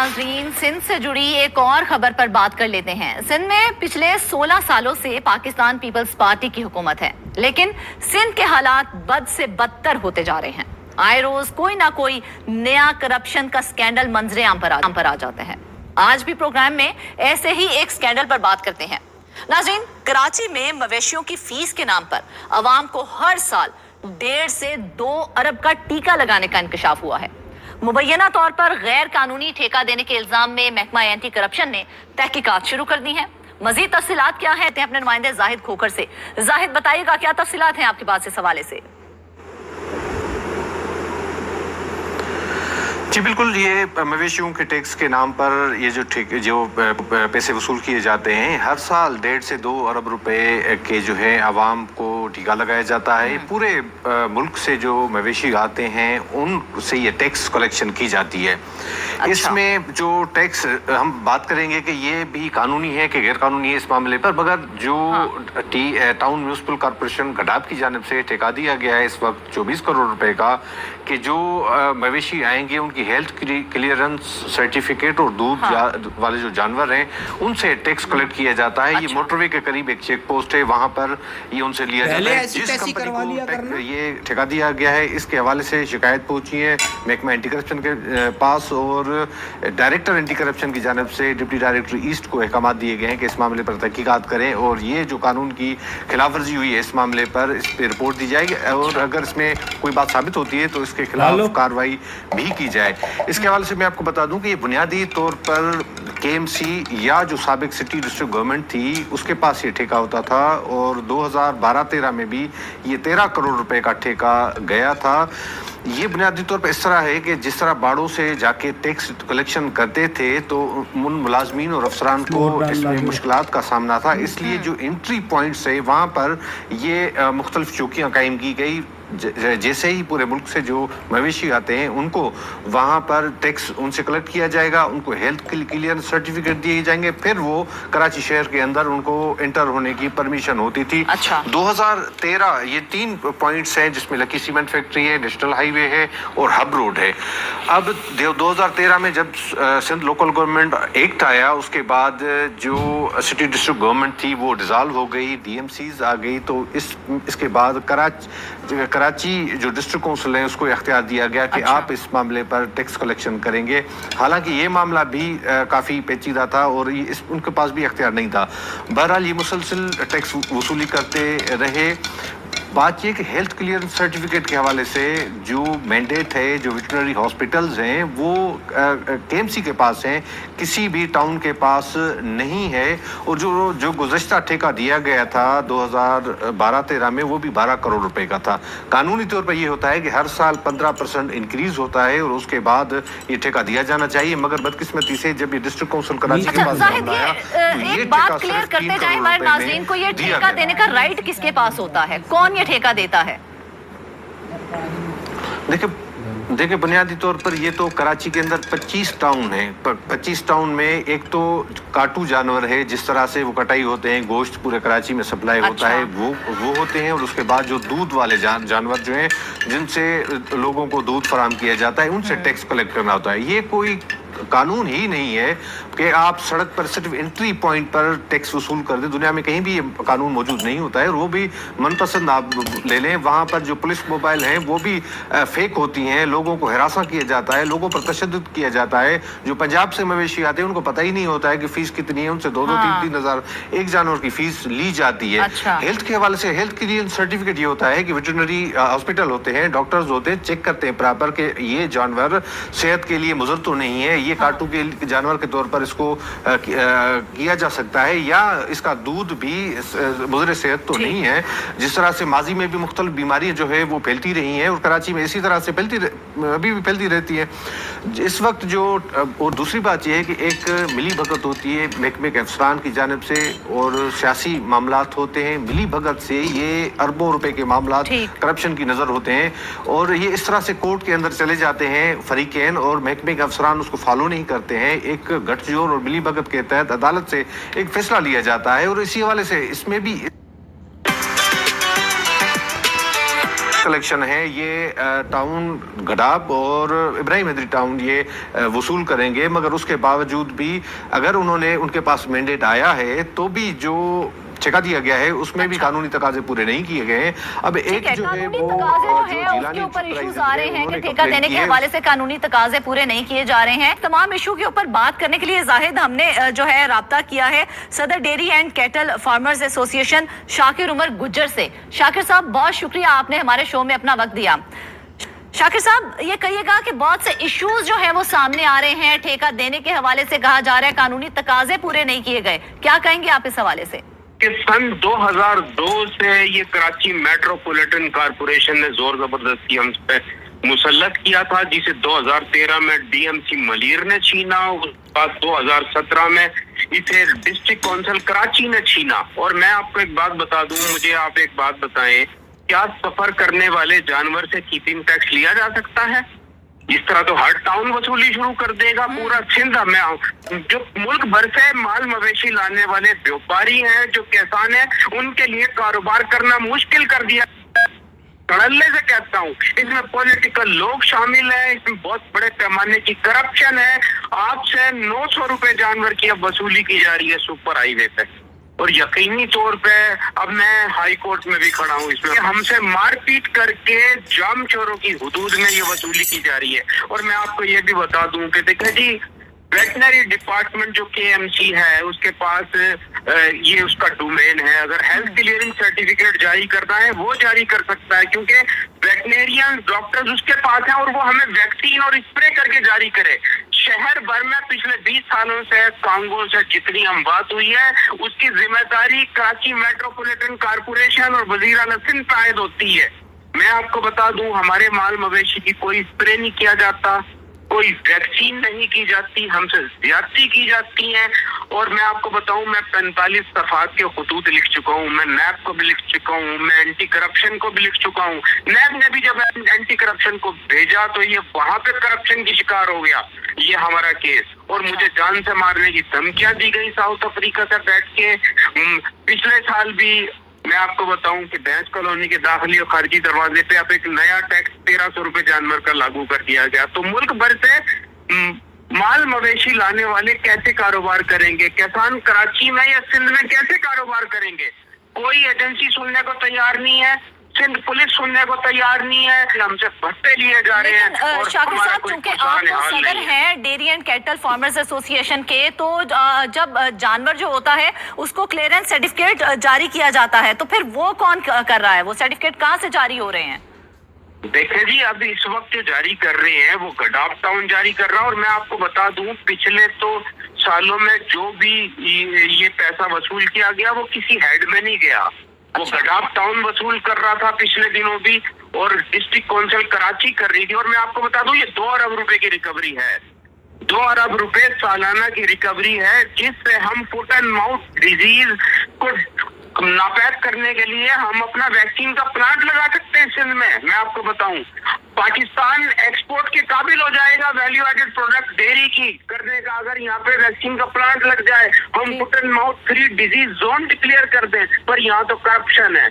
नाज़रीन, सिंध से जुड़ी एक और खबर पर बात कर लेते हैं। सिंध में पिछले 16 सालों से पाकिस्तान पीपल्स पार्टी की हुकूमत है, लेकिन सिंध के हालात बद से बदतर होते जा रहे हैं। आए रोज कोई ना कोई नया करप्शन का स्कैंडल मंजरे आम पर आ जाता है। आज भी प्रोग्राम में ऐसे ही एक स्कैंडल पर बात करते हैं। नाज़रीन, कराची में मवेशियों की फीस के नाम पर अवाम को हर साल 1.5 से 2 अरब का टीका लगाने का इंकशाफ हुआ है। मुबैना तौर पर गैर कानूनी ठेका देने के इल्जाम में महकमा एंटी करप्शन ने तहकीकात शुरू कर दी हैं। मजीद तफसीलात क्या है अपने नुमाइंदे जाहिद खोखर से। जाहिद, बताइएगा क्या तफसीलात हैं आपके पास इस हवाले से। जी बिल्कुल, ये मवेशियों के टैक्स के नाम पर ये जो पैसे वसूल किए जाते हैं, हर साल 1.5 से 2 अरब रुपए के जो है आवाम को टीका लगाया जाता है। पूरे मुल्क से जो मवेशी आते हैं उनसे ये टैक्स कलेक्शन की जाती है। अच्छा। इसमें जो टैक्स हम बात करेंगे कि ये भी कानूनी है कि गैर कानूनी है इस मामले पर, मगर जो टाउन म्यूनिसिपल कॉर्पोरेशन गडाब की जानिब से ठेका दिया गया है इस वक्त 24 करोड़ रुपए का, कि जो मवेशी आएंगे उनकी हेल्थ क्लियरेंस सर्टिफिकेट और दूध वाले जो जानवर हैं उनसे टैक्स कलेक्ट किया जाता है। अच्छा। ये मोटरवे के करीब एक चेक पोस्ट है, वहां पर ये उनसे लिया जाता है। जिस कंपनी को ये ठेका दिया गया है, इसके हवाले से शिकायत पहुंची है महकमा एंटी करप्शन के पास, और डायरेक्टर एंटी करप्शन की जानिब से डिप्टी डायरेक्टर ईस्ट को अहकाम दिए गए हैं कि इस मामले पर तहकीकात करें, और ये जो कानून की खिलाफ वर्जी हुई है इस मामले पर इस पर रिपोर्ट दी जाएगी, और अगर इसमें कोई बात साबित होती है तो इसके खिलाफ कार्रवाई भी की जाए। इसके हवाले से मैं आपको बता दूं कि ये बुनियादी तौर पर केएमसी या जो साबिक सिटी डिस्ट्रिक्ट गवर्नमेंट थी उसके पास ये ठेका होता था, और 2012-13 में भी ये 13 करोड़ रुपए का ठेका गया था। ये बुनियादी तौर पर इस तरह है कि जिस तरह बाड़ों से जाके टैक्स कलेक्शन करते थे तो उन मुलाजमीन और अफसरान को इसमें मुश्किलात का सामना था, इसलिए जो एंट्री पॉइंट्स है वहाँ पर ये मुख्तलिफ चौकियाँ कायम की गई। जैसे ही पूरे मुल्क से जो मवेशी आते हैं उनको वहाँ पर टैक्स उनसे कलेक्ट किया जाएगा, उनको हेल्थ क्लियरेंस सर्टिफिकेट दिए जाएंगे, फिर वो कराची शहर के अंदर उनको एंटर होने की परमिशन होती थी। अच्छा। 2013 ये 3 पॉइंट्स हैं जिसमें लकी सीमेंट फैक्ट्री है, नेशनल हाईवे है और हब रोड है। अब 2013 में जब सिंध लोकल गवर्नमेंट एक्ट आया, उसके बाद जो सिटी डिस्ट्रिक्ट गवर्नमेंट थी वो डिसॉल्व हो गई, डीएमसीज आ गई, तो इसके बाद कराची जो डिस्ट्रिक्ट काउंसिल है उसको इख्तियार दिया गया कि आप इस मामले पर टैक्स कलेक्शन करेंगे। हालांकि ये मामला भी काफ़ी पेचीदा था और उनके पास भी इख्तियार नहीं था। बहरहाल ये मुसलसल टैक्स वसूली करते रहे। बात ये कि हेल्थ क्लियरेंस सर्टिफिकेट के हवाले से जो मैंडेट है, जो वेटरनरी हॉस्पिटल्स हैं वो केएमसी के पास हैं, किसी भी टाउन के पास नहीं है। और जो गुज़श्ता ठेका दिया गया था 2012-13 में वो भी 12 करोड़ रुपए का था। कानूनी तौर पर ये होता है कि हर साल 15% इंक्रीज होता है और उसके बाद ये ठेका दिया जाना चाहिए, मगर बदकिस्मती से जब ये डिस्ट्रिक्ट काउंसिल कराची के पास आया तो ये बात क्लियर करते जाए हमारे नाज़रीन को, ये ठेका देने का राइट किसके पास होता है, कौन ये ठेका देता है? देखिए बुनियादी तौर पर ये तो कराची के अंदर 25 टाउन है। 25 टाउन में एक तो काटू जानवर है, जिस तरह से वो कटाई होते हैं, गोश्त पूरे कराची में सप्लाई होता है, वो होते हैं। और उसके बाद जो दूध वाले जानवर जो हैं जिनसे लोगों को दूध फराहम किया जाता है, उनसे टैक्स कलेक्ट करना होता है। ये कोई कानून ही नहीं है कि आप सड़क पर सिर्फ एंट्री पॉइंट पर टैक्स वसूल कर दें। दुनिया में कहीं भी ये कानून मौजूद नहीं होता है, और वो भी मनपसंद आप ले लें। वहाँ पर जो पुलिस मोबाइल हैं वो भी फेक होती हैं, लोगों को हरासा किया जाता है, लोगों पर तशद्दुद किया जाता है। जो पंजाब से मवेशी आते हैं उनको पता ही नहीं होता है कि फीस कितनी है, उनसे 2-2, 3-3 हज़ार एक जानवर की फीस ली जाती है। अच्छा। हेल्थ के हवाले से हेल्थ क्लियरेंस सर्टिफिकेट ये होता है कि वेटरनरी हॉस्पिटल होते हैं, डॉक्टर्स होते हैं, चेक करते हैं बराबर के ये जानवर सेहत के लिए मुज़र तो नहीं है, ये काटू के जानवर के तौर पर इसको किया जा सकता है, या इसका दूध भी मुज़र सेहत तो नहीं है। जिस तरह से माजी में भी मुख्तलिफ बीमारियां जो है वो फैलती रही हैं और कराची में इसी तरह से अभी भी फैलती रहती है इस वक्त। जो और दूसरी बात यह है कि एक मिली भगत होती है महकमे के अफसरान की जानिब से, और सियासी मामलात होते हैं। मिली भगत से ये अरबों रुपए के मामलात करप्शन की नज़र होते हैं, और ये इस तरह से कोर्ट के अंदर चले जाते हैं फरीकैन, और महकमे के अफसरान उसको फॉलो नहीं करते हैं। एक गठजोड़ और मिली भगत के तहत अदालत से एक फैसला लिया जाता है, और इसी हवाले से इसमें भी कलेक्शन है ये टाउन गडाब और इब्राहिम हैदरी टाउन ये वसूल करेंगे, मगर उसके बावजूद भी अगर उन्होंने उनके पास मैंडेट आया है तो भी जो ठेका दिया गया है उसमें भी कानूनी तकाजे पूरे नहीं किए गए हैं। अब एक जो है वो उसके ऊपर इश्यूज आ रहे हैं कि ठेका देने के हवाले से कानूनी तकाजे पूरे नहीं किए जा रहे हैं। तमाम इशू के ऊपर बात करने के लिए जाहिद हमने जो है राब्ता किया है सदर dairy and cattle farmers association Shakir Umar Gujjar से। शाकिर साहब बहुत शुक्रिया, आपने हमारे शो में अपना वक्त दिया। शाकिर साहब ये कहिएगा कि बहुत से इश्यूज जो है वो सामने आ रहे हैं, ठेका देने के हवाले से कहा जा रहा है कानूनी तकाजे पूरे नहीं किए गए, क्या कहेंगे आप इस हवाले से? कि सन 2002 से ये कराची मेट्रोपॉलिटन कॉरपोरेशन ने जोर जबरदस्ती हम पे मुसल्लत किया था, जिसे 2013 में डीएमसी मलीर ने छीना, उसके बाद 2017 में इसे डिस्ट्रिक्ट काउंसिल कराची ने छीना। और मैं आपको एक बात बता दूं, मुझे आप एक बात बताएं, क्या सफर करने वाले जानवर से कीपिंग टैक्स लिया जा सकता है? इस तरह तो हर टाउन वसूली शुरू कर देगा पूरा सिंध में। जो मुल्क भर से माल मवेशी लाने वाले व्यापारी हैं, जो किसान हैं, उनके लिए कारोबार करना मुश्किल कर दिया। कड़ल्ले से कहता हूँ, इसमें पॉलिटिकल लोग शामिल हैं, इसमें बहुत बड़े पैमाने की करप्शन है। आपसे 900 रुपए जानवर की अब वसूली की जा रही है सुपर हाईवे पे, और यकीनी तौर पे अब मैं हाई कोर्ट में भी खड़ा हूँ, इसमें हमसे मारपीट करके जाम चोरों की हुदूद में ये वसूली की जा रही है। और मैं आपको ये भी बता दूं कि देखिए जी, वेटनरी डिपार्टमेंट जो केएमसी है उसके पास ये उसका डोमेन है। अगर हेल्थ क्लियरिंग सर्टिफिकेट जारी करना है वो जारी कर सकता है, क्योंकि वेटनेरियन डॉक्टर्स उसके पास हैं और वो हमें वैक्सीन और स्प्रे करके जारी करे। शहर भर में पिछले 20 सालों से कांगो से जितनी हम बात हुई है उसकी जिम्मेदारी कराची मेट्रोपॉलिटन कॉरपोरेशन और वजीर आला सिंध पे आयद होती है। मैं आपको बता दूं, हमारे माल मवेशी की कोई स्प्रे नहीं किया जाता, कोई वैक्सीन नहीं की जाती, हमसे ज्यादती की जाती है। और मैं आपको बताऊं, मैं 45 सफात के खतूत लिख चुका हूं, मैं नैब को भी लिख चुका हूं, मैं एंटी करप्शन को भी लिख चुका हूं। नैब ने भी जब एंटी करप्शन को भेजा तो ये वहां पे करप्शन की शिकार हो गया ये हमारा केस, और मुझे जान से मारने की धमकियां दी गई साउथ अफ्रीका से बैठ के। पिछले साल भी मैं आपको बताऊं कि बैंस कॉलोनी के दाखिली और खारजी दरवाजे पे अब एक नया टैक्स 1300 रुपए जानवर का लागू कर दिया गया। तो मुल्क भर से माल मवेशी लाने वाले कैसे कारोबार करेंगे? किसान कराची में या सिंध में कैसे कारोबार करेंगे? कोई एजेंसी सुनने को तैयार नहीं है, सिंध पुलिस सुनने को तैयार नहीं है, हमसे भत्ते लिए जा रहे हैं। और शाकिर साहब, चूंकि आप तो सदर हैं dairy and cattle farmers association के, तो जब जानवर जो होता है उसको क्लियरेंस सर्टिफिकेट जारी किया जाता है, तो फिर वो कौन कर रहा है? वो सर्टिफिकेट कहाँ से जारी हो रहे हैं? देखे जी, अब इस वक्त जो जारी कर रहे हैं वो गडाब टाउन जारी कर रहा है। और मैं आपको बता दूं, पिछले तो सालों में जो भी ये पैसा वसूल किया गया वो किसी हेड में नहीं गया। वो गडाब टाउन वसूल कर रहा था पिछले दिनों भी, और डिस्ट्रिक्ट काउंसिल कराची कर रही थी। और मैं आपको बता दूं, ये 2 अरब रुपए की रिकवरी है, 2 अरब रुपए सालाना की रिकवरी है, जिससे हम फुट एंड माउथ डिजीज को नापैद करने के लिए हम अपना वैक्सीन का प्लांट लगा सकते हैं सिंध में। मैं आपको बताऊं, पाकिस्तान एक्सपोर्ट के काबिल हो जाएगा वैल्यू एडेड प्रोडक्ट डेयरी की करने का, अगर यहाँ पे वैक्सीन का प्लांट लग जाए, हम foot and mouth free disease zone declare कर दें। पर यहाँ तो करप्शन है,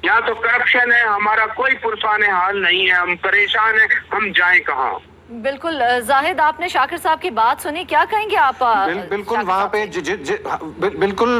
यहाँ तो करप्शन है, हमारा कोई पुरसाने हाल नहीं है, हम परेशान हैं, हम जाएं कहाँ? बिल्कुल जाहिद, आपने शाकिर साहब की बात सुनी, क्या कहेंगे आप? बिल्कुल वहाँ पे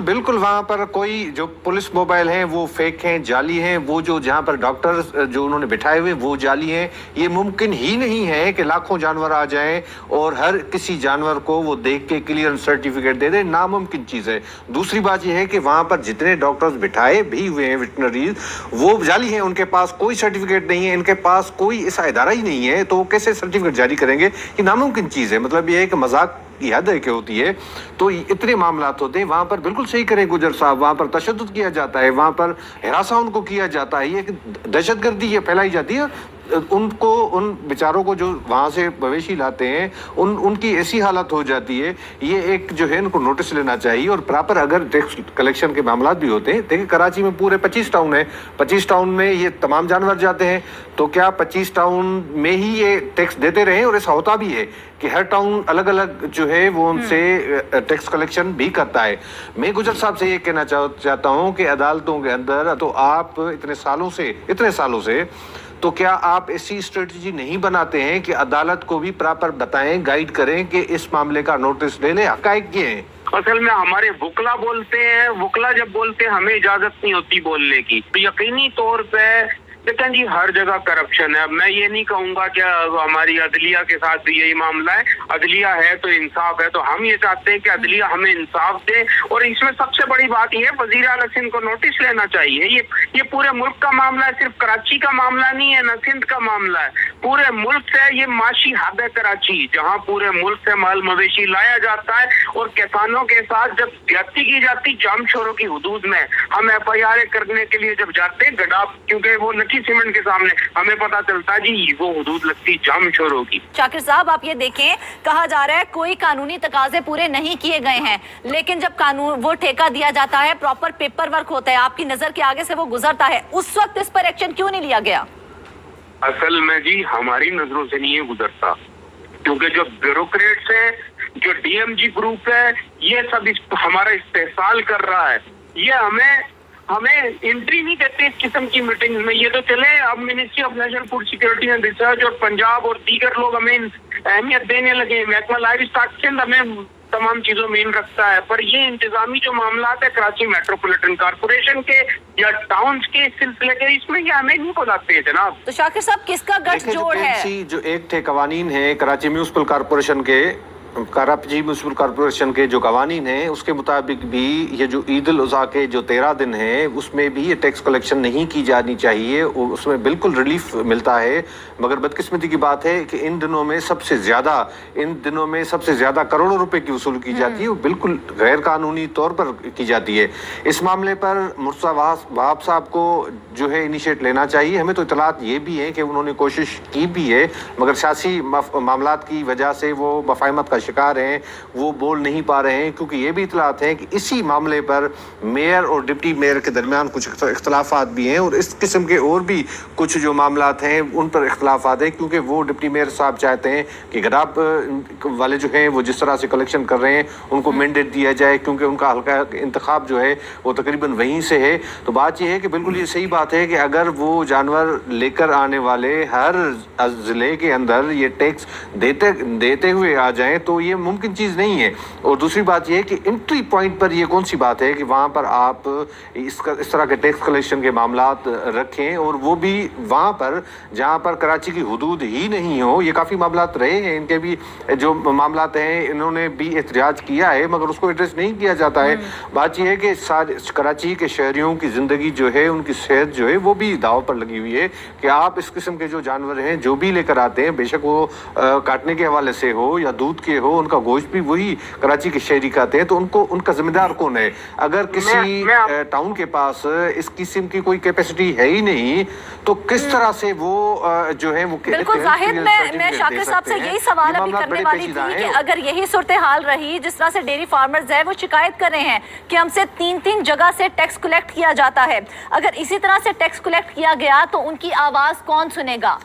बिल्कुल वहाँ पर कोई जो पुलिस मोबाइल हैं वो फेक हैं, जाली हैं। वो जो जहाँ पर डॉक्टर्स जो उन्होंने बिठाए हुए वो जाली हैं। ये मुमकिन ही नहीं है कि लाखों जानवर आ जाएं और हर किसी जानवर को वो देख के क्लियरेंस सर्टिफिकेट दे दें, नामुमकिन चीज़ है। दूसरी बात ये है कि वहाँ पर जितने डॉक्टर्स बिठाए भी हुए हैं वेटनरीज, वो जाली हैं, उनके पास कोई सर्टिफिकेट नहीं है, इनके पास कोई ऐसा इदारा ही नहीं है, तो वो कैसे सर्टिफिकेट जारी करेंगे? ये नामुमकिन चीज़ है। मतलब ये है कि मजाक की हद है कि होती है। तो इतने मामलात होते हैं वहाँ पर। बिल्कुल सही करें गुजर साहब, वहाँ पर तशद्दुद किया जाता है, वहाँ पर हिरासा उनको किया जाता है, ये दहशतगर्दी ये फैलाई जाती है। उनको, उन बेचारों को जो वहाँ से मवेशी लाते हैं, उनकी ऐसी हालत हो जाती है। ये एक जो है इनको नोटिस लेना चाहिए। और प्रॉपर अगर टैक्स कलेक्शन के मामला भी होते हैं, देखिए कराची में पूरे 25 टाउन है, 25 टाउन में ये तमाम जानवर जाते हैं, तो क्या 25 टाउन में ही ये टैक्स देते रहे? और ऐसा होता भी है कि हर टाउन अलग अलग जो है वो उनसे टैक्स कलेक्शन भी करता है। मैं गुजर साहब से ये कहना चाहता हूँ कि अदालतों के अंदर तो आप इतने सालों से तो क्या आप ऐसी स्ट्रेटजी नहीं बनाते हैं कि अदालत को भी प्रॉपर बताएं, गाइड करें कि इस मामले का नोटिस ले लें? हक़ाइक़ ये हैं। असल में हमारे वकला बोलते हैं, वकला जब बोलते हैं हमें इजाजत नहीं होती बोलने की। तो यकीनी तौर पे लेकिन जी हर जगह करप्शन है। मैं ये नहीं कहूंगा कि हमारी अदलिया के साथ भी यही मामला है। अदलिया है तो इंसाफ है, तो हम ये चाहते हैं कि अदलिया हमें इंसाफ दे। और इसमें सबसे बड़ी बात ये वजीर आला सिंध को नोटिस लेना चाहिए। ये पूरे मुल्क का मामला है, सिर्फ कराची का मामला नहीं है, न सिंध का मामला है, पूरे मुल्क से। ये माशी हब है कराची, जहाँ पूरे मुल्क से माल मवेशी लाया जाता है और किसानों के साथ जब ज्यादती की जाती जामशोरों की हुदूद में, हम FIR करने के लिए जब जाते हैं गडाफ, क्योंकि वो सीमेंट के सामने हमें पता चलता जी वो हुदूद लगती जामशोरों की। शाकिर साहब आप ये देखें, कहा जा रहा है कोई कानूनी तकाजे पूरे नहीं किए गए हैं, लेकिन जब कानून वो ठेका दिया जाता है, प्रॉपर पेपर वर्क होता है, आपकी नजर के आगे से वो गुजरता है, उस वक्त इस पर एक्शन क्यों नहीं लिया गया? असल में जी हमारी नजरों से नहीं गुजरता, क्योंकि जो ब्यूरोक्रेट्स है, जो DMG ग्रुप है, ये सब हमारा इस्तेहसाल कर रहा है। ये हमें एंट्री नहीं देते इस किस्म की मीटिंग में। ये तो चले अब ministry of national food security and research और पंजाब और दीगर लोग हमें अहमियत देने लगे, महकमा लाइव स्टॉक सिंध हमें तमाम चीजों में इन रखता है। पर ये इंतजामी जो मामला है कराची मेट्रोपॉलिटन कारपोरेशन के या टाउन्स के सिलसिले के, इसमें ये हमें नहीं बुलाते हैं जनाब। तो शाकिर साहब किसका गठजोड़ है? जो एक थे कवानीन है कराची म्यूनिसिपल कारपोरेशन के, कराची म्यूनिसिपल कॉर्पोरेशन के जो कवानीन हैं उसके मुताबिक भी ये जो ईद उल अज़हा के जो 13 दिन हैं उसमें भी ये टैक्स कलेक्शन नहीं की जानी चाहिए, उसमें बिल्कुल रिलीफ मिलता है। मगर बदकिस्मती की बात है कि इन दिनों में सबसे ज़्यादा करोड़ों रुपए की वसूल की जाती है, वो बिल्कुल गैर कानूनी तौर पर की जाती है। इस मामले पर मुर्तज़ा वहाब साहब को जो है इनिशिएट लेना चाहिए। हमें तो इतलात ये भी है कि उन्होंने कोशिश की भी है, मगर सियासी मामलात की वजह से वो मफाहमत का शिकार हैं, वो बोल नहीं पा रहे हैं, क्योंकि ये भी इतलात हैं कि इसी मामले पर मेयर और डिप्टी मेयर के दरमियान कुछ इख्तलाफात भी हैं और इस किस्म के और भी कुछ जो मामलात हैं उन पर इख्तलाफात हैं, क्योंकि वो डिप्टी मेयर साहब चाहते हैं कि गडाब वाले जो हैं वो जिस तरह से कलेक्शन कर रहे हैं उनको मैंडेट दिया जाए, क्योंकि उनका हल्का इंतखाब जो है वो तकरीबन वहीं से है। तो बात यह है कि बिल्कुल ये सही बात है कि अगर वो जानवर लेकर आने वाले हर ज़िले के अंदर ये टैक्स देते हुए आ जाएं तो ये मुमकिन चीज़ नहीं है। और दूसरी बात ये है कि एंट्री पॉइंट पर ये कौन सी बात है कि वहाँ पर आप इस तरह के टैक्स कलेक्शन के मामलात रखें, और वो भी वहाँ पर जहाँ पर कराची की हुदूद ही नहीं हो। ये काफ़ी मामलात रहे हैं, इनके भी जो मामलात हैं इन्होंने भी एहतजाज किया है, मगर उसको एड्रेस नहीं किया जाता है। बात यह है कि सारे कराची के शहरियों की ज़िंदगी जो है, उनकी सेहत जो है वो भी दाव पर लगी हुई है कि आप इस किस्म के जो जानवर हैं जो भी लेकर आते हैं, बेशक वो काटने के हवाले से हो या दूध के हो, उनका गोश्त भी वही कराची के शहरी खाते हैं, तो उनका जिम्मेदार कौन है? अगर किसी टाउन के पास इस किस्म की कोई कैपेसिटी है ही नहीं तो किस तरह से वो जो है वो बिल्कुल जाहिर। मैं शाकिर साहब से यही सवाल अभी करने वाली थी कि अगर यही सूरत हाल रही, जिस तरह से डेयरी फार्मर्स है वो शिकायत कर रहे हैं कि हमसे 3-3 जगह से टैक्स कलेक्ट किया जाता है, अगर इसी तरह से टैक्स कलेक्ट किया गया तो उनकी आवाज कौन सुनेगा?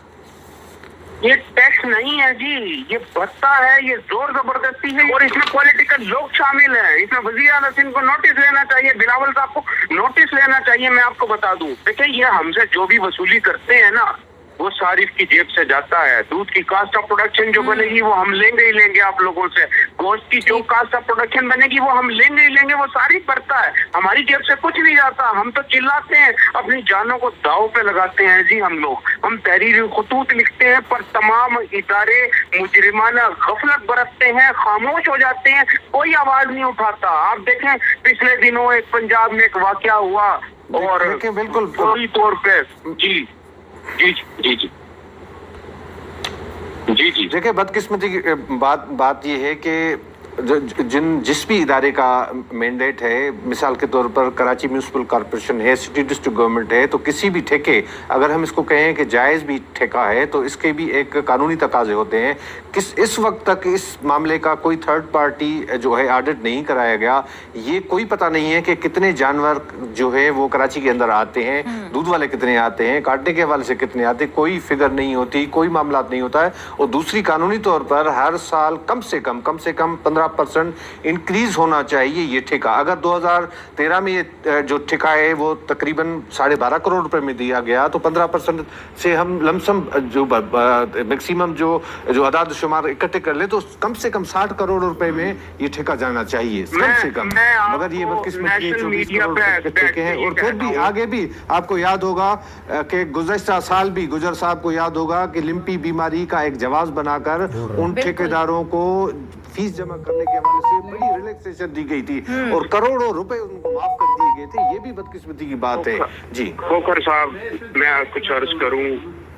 ये टैक्स नहीं है जी, ये भत्ता है, ये जोर जबरदस्ती है और इसमें पॉलिटिकल लोग शामिल हैं। इसमें वजीर आला सिंध को नोटिस लेना चाहिए, बिलावल साहब को नोटिस लेना चाहिए। मैं आपको बता दूं, देखिए ये हमसे जो भी वसूली करते हैं ना वो सारिफ की जेब से जाता है। दूध की कास्ट ऑफ प्रोडक्शन जो बनेगी वो हम लेंगे ही लेंगे आप लोगों से, गोश्त की जो कास्ट ऑफ प्रोडक्शन बनेगी वो हम लेंगे ही लेंगे, वो सारी पड़ता है, हमारी जेब से कुछ नहीं जाता। हम तो चिल्लाते हैं, अपनी जानों को दाव पे लगाते हैं जी हम लोग। हम तहरीर खुतूत लिखते हैं पर तमाम इदारे मुजरिमाना गफलत बरतते हैं, खामोश हो जाते हैं, कोई आवाज नहीं उठाता। आप देखें पिछले दिनों एक पंजाब में एक वाकया हुआ और बिल्कुल फौरी तौर पे जी जी जी जी जी जी देखिए बदकिस्मती की बात ये है कि जिस भी इदारे का मैंडेट है, मिसाल के तौर पर कराची म्यूनिसिपल कॉर्पोरेशन है, सिटी डिस्ट्रिक्ट गवर्नमेंट है, तो किसी भी ठेके अगर हम इसको कहें कि जायज़ भी ठेका है तो इसके भी एक कानूनी तकाजे होते हैं। इस वक्त तक इस मामले का कोई थर्ड पार्टी जो है ऑडिट नहीं कराया गया। ये कोई पता नहीं है कि कितने जानवर जो है वो कराची के अंदर आते हैं, दूध वाले कितने आते हैं, काटने के हवाले से कितने आते हैं, कोई फिगर नहीं होती, कोई मामला नहीं होता है। और दूसरी कानूनी तौर पर हर साल कम से कम 15 15% इंक्रीज होना चाहिए ये ठेका। अगर 2013 में ये जो ठेका है वो तकरीबन 12.5 करोड़ रुपए में दिया गया, तो 15% से हम लमसम जो मैक्सिमम जो अदाद शुमार इकट्ठे कर ले तो कम से कम 60 करोड़ रुपए में ये ठेका जाना चाहिए, कम से कम। मगर ये बदकिस्मती 24 करोड़ रुपए के ठेके हैं। और फिर भी आगे भी आपको याद होगा कि गुज़श्ता साल भी गुजर साहब को याद होगा कि लिम्पी बीमारी का एक जवाब बनाकर उन ठेकेदारों को फीस जमा करने के हवाले से बड़ी रिलैक्सेशन दी गई थी और करोड़ों रुपए उनको माफ कर दिए गए थे। ये भी बदकिस्मती की बात है। जी खोखर साहब, मैं कुछ अर्ज करूं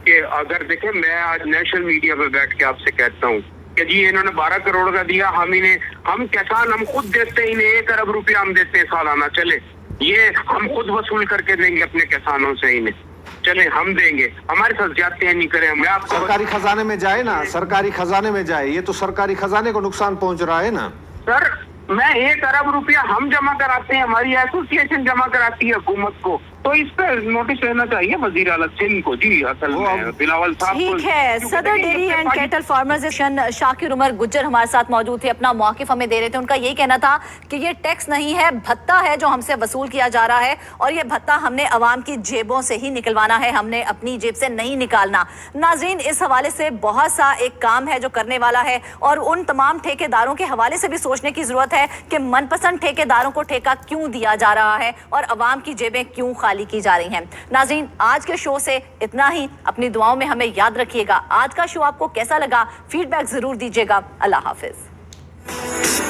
कि अगर देखें, मैं आज नेशनल मीडिया पे बैठ के आपसे कहता हूं कि जी इन्होंने 12 करोड़ का दिया, हम किसान हम खुद देते हैं, इन्हें 1 अरब रुपया हम देते हैं सालाना, चले ये हम खुद वसूल करके देंगे अपने किसानों से, इन्हें चले हम देंगे, हमारे साथ जाते नहीं करें। मैं आपको सरकारी खजाने में जाए ना, सरकारी खजाने में जाए, ये तो सरकारी खजाने को नुकसान पहुंच रहा है ना। सर, मैं 1 अरब रुपया हम जमा कराते हैं, हमारी एसोसिएशन जमा कराती है हुकूमत को, तो इस पर नोटिस लेना चाहिए वजीर आला सिंध को। जी असल में बिलावल साहब को। ठीक है, सदर dairy and cattle farmers association Shakir Umar Gujjar हमारे साथ मौजूद थे, अपना मौक़िफ़ हमें दे रहे थे। उनका यही कहना था कि ये टैक्स नहीं है, भत्ता है जो हमसे वसूल किया जा रहा है, और ये भत्ता हमने अवाम की जेबों से ही निकलवाना है, हमने अपनी जेब से नहीं निकालना। नाज़रीन, इस हवाले से बहुत सा एक काम है जो करने वाला है, और उन तमाम ठेकेदारों के हवाले से भी सोचने की ज़रूरत है कि मनपसंद ठेकेदारों को ठेका क्यों दिया जा रहा है और अवाम की जेबें क्यों खाली की जा रही हैं। नाज़रीन, आज के शो से इतना ही। अपनी दुआओं में हमें याद रखिएगा। आज का शो आपको कैसा लगा, फीडबैक जरूर दीजिएगा। अल्लाह हाफिज।